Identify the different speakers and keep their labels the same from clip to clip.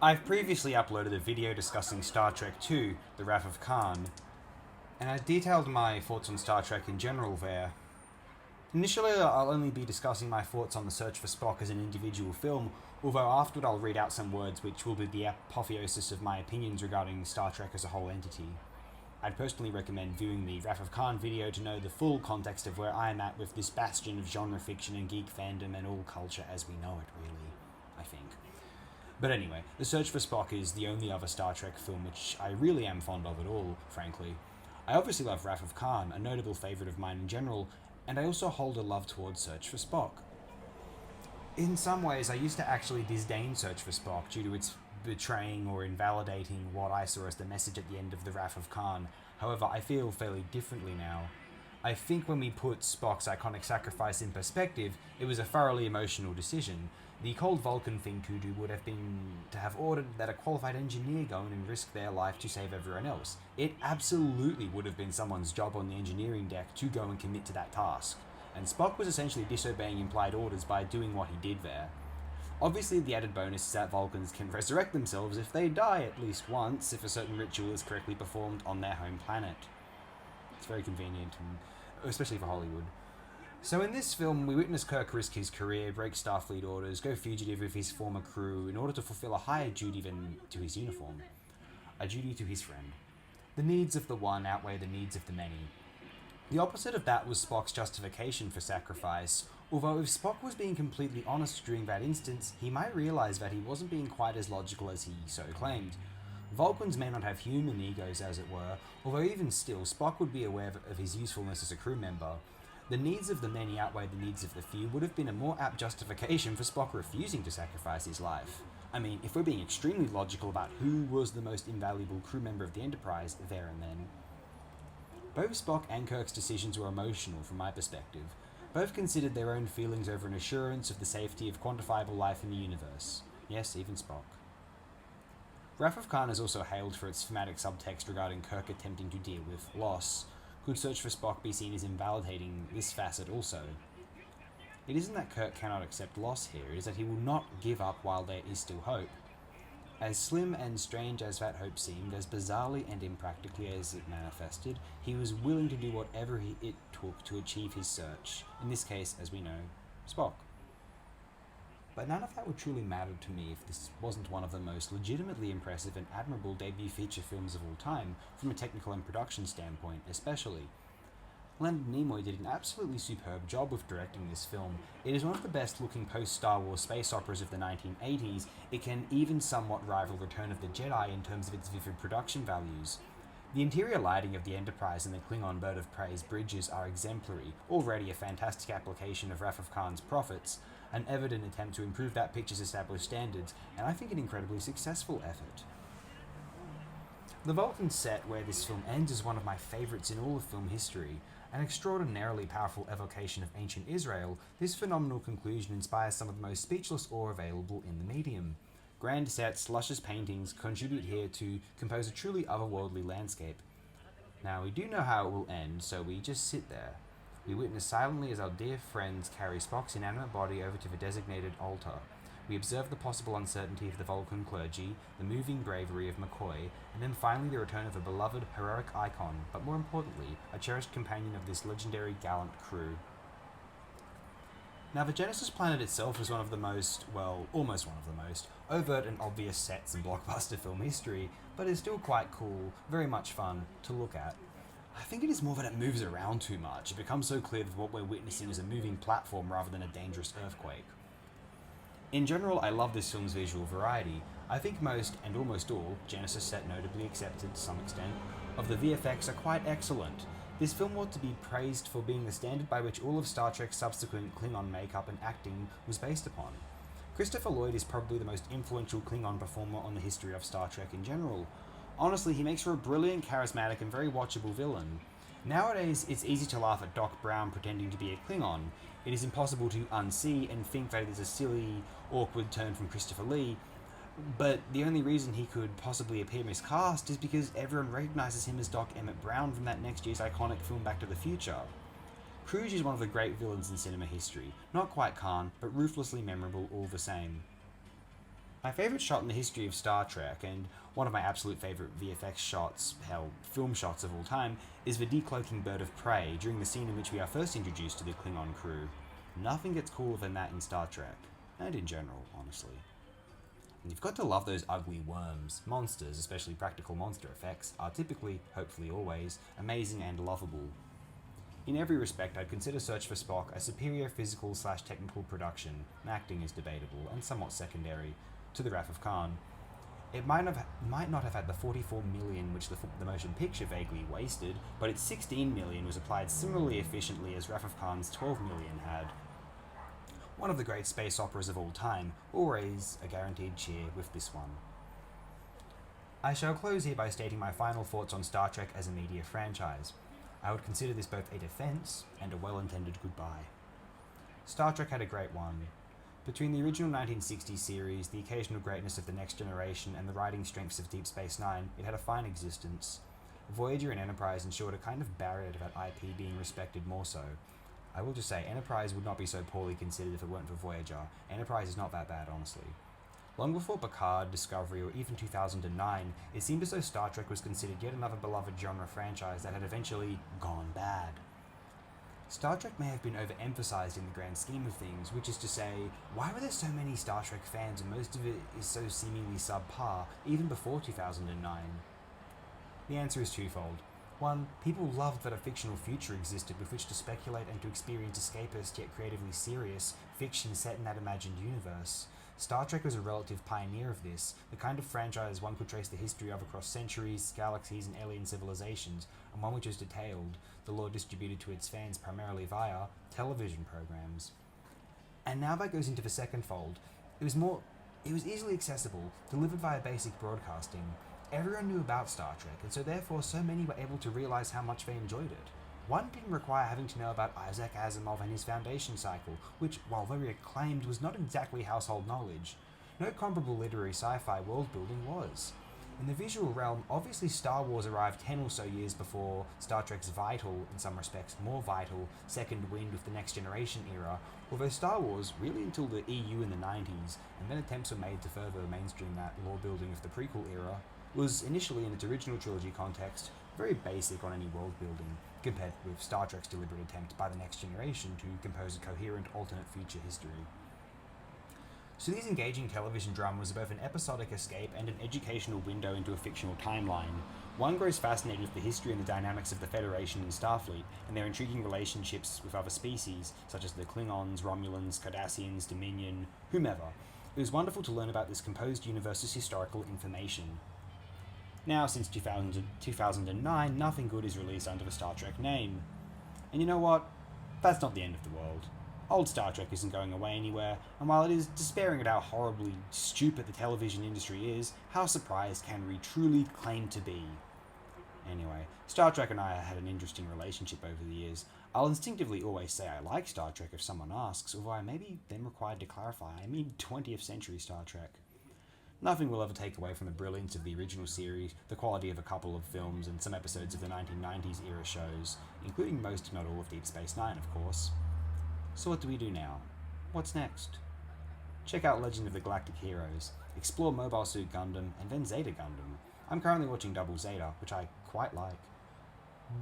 Speaker 1: I've previously uploaded a video discussing Star Trek II, The Wrath of Khan, and I detailed my thoughts on Star Trek in general there. Initially, I'll only be discussing my thoughts on The Search for Spock as an individual film, although afterward I'll read out some words which will be the apotheosis of my opinions regarding Star Trek as a whole entity. I'd personally recommend viewing the Wrath of Khan video to know the full context of where I'm at with this bastion of genre fiction and geek fandom and all culture as we know it, really, I think. But anyway, The Search for Spock is the only other Star Trek film which I really am fond of at all, frankly. I obviously love Wrath of Khan, a notable favourite of mine in general, and I also hold a love towards Search for Spock. In some ways, I used to actually disdain Search for Spock due to its betraying or invalidating what I saw as the message at the end of The Wrath of Khan. However, I feel fairly differently now. I think when we put Spock's iconic sacrifice in perspective, it was a thoroughly emotional decision. The cold Vulcan thing to do would have been to have ordered that a qualified engineer go in and risk their life to save everyone else. It absolutely would have been someone's job on the engineering deck to go and commit to that task, and Spock was essentially disobeying implied orders by doing what he did there. Obviously, the added bonus is that Vulcans can resurrect themselves if they die at least once, if a certain ritual is correctly performed on their home planet. It's very convenient, especially for Hollywood. So in this film, we witness Kirk risk his career, break Starfleet orders, go fugitive with his former crew in order to fulfill a higher duty than to his uniform. A duty to his friend. The needs of the one outweigh the needs of the many. The opposite of that was Spock's justification for sacrifice, although if Spock was being completely honest during that instance, he might realize that he wasn't being quite as logical as he so claimed. Vulcans may not have human egos, as it were, although even still, Spock would be aware of his usefulness as a crew member. The needs of the many outweigh the needs of the few would have been a more apt justification for Spock refusing to sacrifice his life. I mean, if we're being extremely logical about who was the most invaluable crew member of the Enterprise there and then. Both Spock and Kirk's decisions were emotional from my perspective. Both considered their own feelings over an assurance of the safety of quantifiable life in the universe. Yes, even Spock. Wrath of Khan is also hailed for its thematic subtext regarding Kirk attempting to deal with loss. Could Search for Spock be seen as invalidating this facet also? It isn't that Kirk cannot accept loss here, it is that he will not give up while there is still hope. As slim and strange as that hope seemed, as bizarrely and impractically as it manifested, he was willing to do whatever it took to achieve his search, in this case, as we know, Spock. But none of that would truly matter to me if this wasn't one of the most legitimately impressive and admirable debut feature films of all time, from a technical and production standpoint especially. Leonard Nimoy did an absolutely superb job with directing this film. It is one of the best looking post-Star Wars space operas of the 1980s. It can even somewhat rival Return of the Jedi in terms of its vivid production values. The interior lighting of the Enterprise and the Klingon Bird of Prey's bridges are exemplary, already a fantastic application of Wrath of Khan's prophets, an evident attempt to improve that picture's established standards, and I think an incredibly successful effort. The Vulcan set where this film ends is one of my favourites in all of film history. An extraordinarily powerful evocation of ancient Israel, this phenomenal conclusion inspires some of the most speechless awe available in the medium. Grand sets, luscious paintings contribute here to compose a truly otherworldly landscape. Now, we do know how it will end, so we just sit there. We witness silently as our dear friends carry Spock's inanimate body over to the designated altar. We observe the possible uncertainty of the Vulcan clergy, the moving bravery of McCoy, and then finally the return of a beloved, heroic icon, but more importantly, a cherished companion of this legendary, gallant crew. Now, the Genesis planet itself is one of the most, well, almost one of the most, overt and obvious sets in blockbuster film history, but is still quite cool, very much fun to look at. I think it is more that it moves around too much. It becomes so clear that what we're witnessing is a moving platform rather than a dangerous earthquake. In general, I love this film's visual variety. I think most, and almost all, Genesis set notably accepted to some extent, of the VFX are quite excellent. This film ought to be praised for being the standard by which all of Star Trek's subsequent Klingon makeup and acting was based upon. Christopher Lloyd is probably the most influential Klingon performer on the history of Star Trek in general. Honestly, he makes for a brilliant, charismatic, and very watchable villain. Nowadays, it's easy to laugh at Doc Brown pretending to be a Klingon. It is impossible to unsee and think that it is a silly, awkward turn from Christopher Lee, but the only reason he could possibly appear miscast is because everyone recognizes him as Doc Emmett Brown from that next year's iconic film Back to the Future. Cruise is one of the great villains in cinema history, not quite Khan, but ruthlessly memorable all the same. My favourite shot in the history of Star Trek, and one of my absolute favourite VFX shots, hell, film shots of all time, is the decloaking bird of prey during the scene in which we are first introduced to the Klingon crew. Nothing gets cooler than that in Star Trek, and in general, honestly. And you've got to love those ugly worms. Monsters, especially practical monster effects, are typically, hopefully always, amazing and lovable. In every respect, I'd consider Search for Spock a superior physical/technical production. Acting is debatable and somewhat secondary to The Wrath of Khan. It might not have had the $44 million which the motion picture vaguely wasted, but its $16 million was applied similarly efficiently as Wrath of Khan's $12 million had. One of the great space operas of all time, always a guaranteed cheer with this one. I shall close here by stating my final thoughts on Star Trek as a media franchise. I would consider this both a defense and a well-intended goodbye. Star Trek had a great run. Between the original 1960s series, the occasional greatness of The Next Generation, and the writing strengths of Deep Space Nine, it had a fine existence. Voyager and Enterprise ensured a kind of barrier to that IP being respected more so. I will just say, Enterprise would not be so poorly considered if it weren't for Voyager. Enterprise is not that bad, honestly. Long before Picard, Discovery, or even 2009, it seemed as though Star Trek was considered yet another beloved genre franchise that had eventually gone bad. Star Trek may have been overemphasized in the grand scheme of things, which is to say, why were there so many Star Trek fans and most of it is so seemingly subpar, even before 2009? The answer is twofold. One, people loved that a fictional future existed with which to speculate and to experience escapist yet creatively serious fiction set in that imagined universe. Star Trek was a relative pioneer of this, the kind of franchise one could trace the history of across centuries, galaxies, and alien civilizations, and one which was detailed, the lore distributed to its fans primarily via television programs. And now that goes into the second fold. It was easily accessible, delivered via basic broadcasting. Everyone knew about Star Trek, and so therefore so many were able to realize how much they enjoyed it. One didn't require having to know about Isaac Asimov and his Foundation cycle, which, while very acclaimed, was not exactly household knowledge. No comparable literary sci-fi world-building was. In the visual realm, obviously Star Wars arrived 10 or so years before Star Trek's vital, in some respects more vital, second wind with the Next Generation era, although Star Wars, really until the EU in the 90s, and then attempts were made to further mainstream that lore-building of the prequel era, was initially in its original trilogy context very basic on any world-building, compared with Star Trek's deliberate attempt by the Next Generation to compose a coherent alternate future history. So these engaging television dramas are both an episodic escape and an educational window into a fictional timeline. One grows fascinated with the history and the dynamics of the Federation and Starfleet, and their intriguing relationships with other species, such as the Klingons, Romulans, Cardassians, Dominion, whomever. It was wonderful to learn about this composed universe's historical information. Now, since 2009, nothing good is released under the Star Trek name. And you know what? That's not the end of the world. Old Star Trek isn't going away anywhere, and while it is despairing at how horribly stupid the television industry is, how surprised can we truly claim to be? Anyway, Star Trek and I had an interesting relationship over the years. I'll instinctively always say I like Star Trek if someone asks, although I may be then required to clarify I mean 20th century Star Trek. Nothing will ever take away from the brilliance of the original series, the quality of a couple of films, and some episodes of the 1990s era shows, including most if not all of Deep Space Nine, of course. So what do we do now? What's next? Check out Legend of the Galactic Heroes, explore Mobile Suit Gundam, and then Zeta Gundam. I'm currently watching Double Zeta, which I quite like.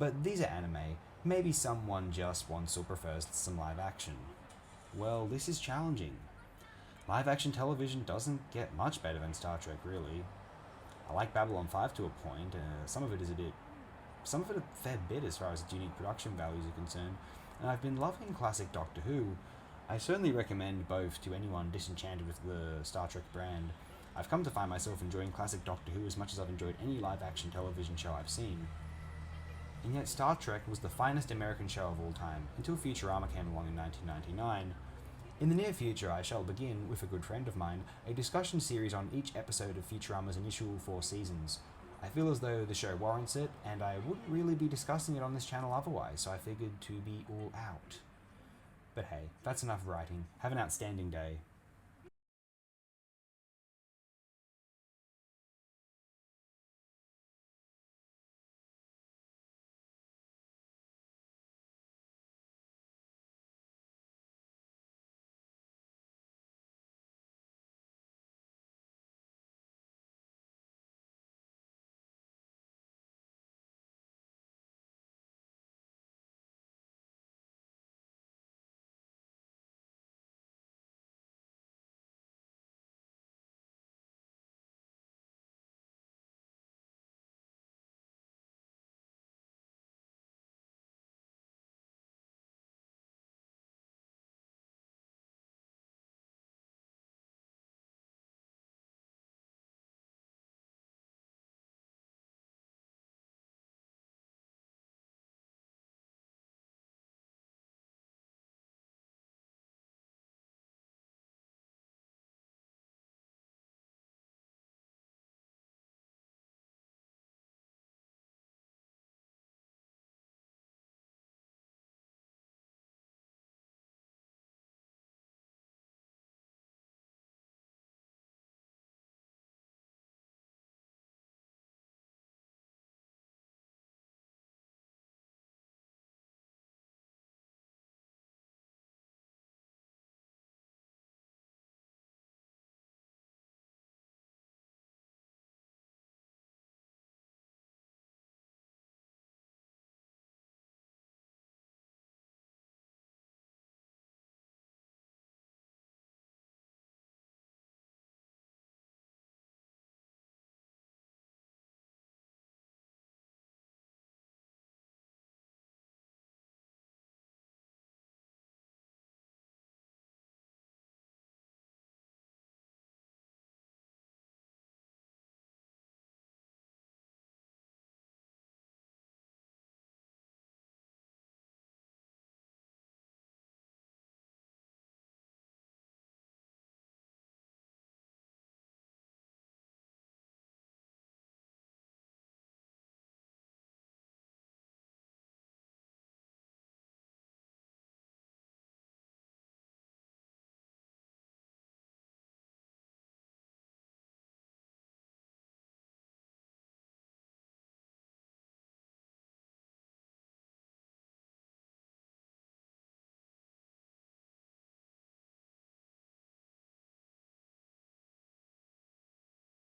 Speaker 1: But these are anime. Maybe someone just wants or prefers some live action. Well, this is challenging. Live-action television doesn't get much better than Star Trek, really. I like Babylon 5 to a point, some of it a fair bit as far as its unique production values are concerned, and I've been loving classic Doctor Who. I certainly recommend both to anyone disenchanted with the Star Trek brand. I've come to find myself enjoying classic Doctor Who as much as I've enjoyed any live-action television show I've seen. And yet Star Trek was the finest American show of all time, until Futurama came along in 1999. In the near future, I shall begin, with a good friend of mine, a discussion series on each episode of Futurama's initial 4 seasons. I feel as though the show warrants it, and I wouldn't really be discussing it on this channel otherwise, so I figured to be all out. But hey, that's enough writing. Have an outstanding day.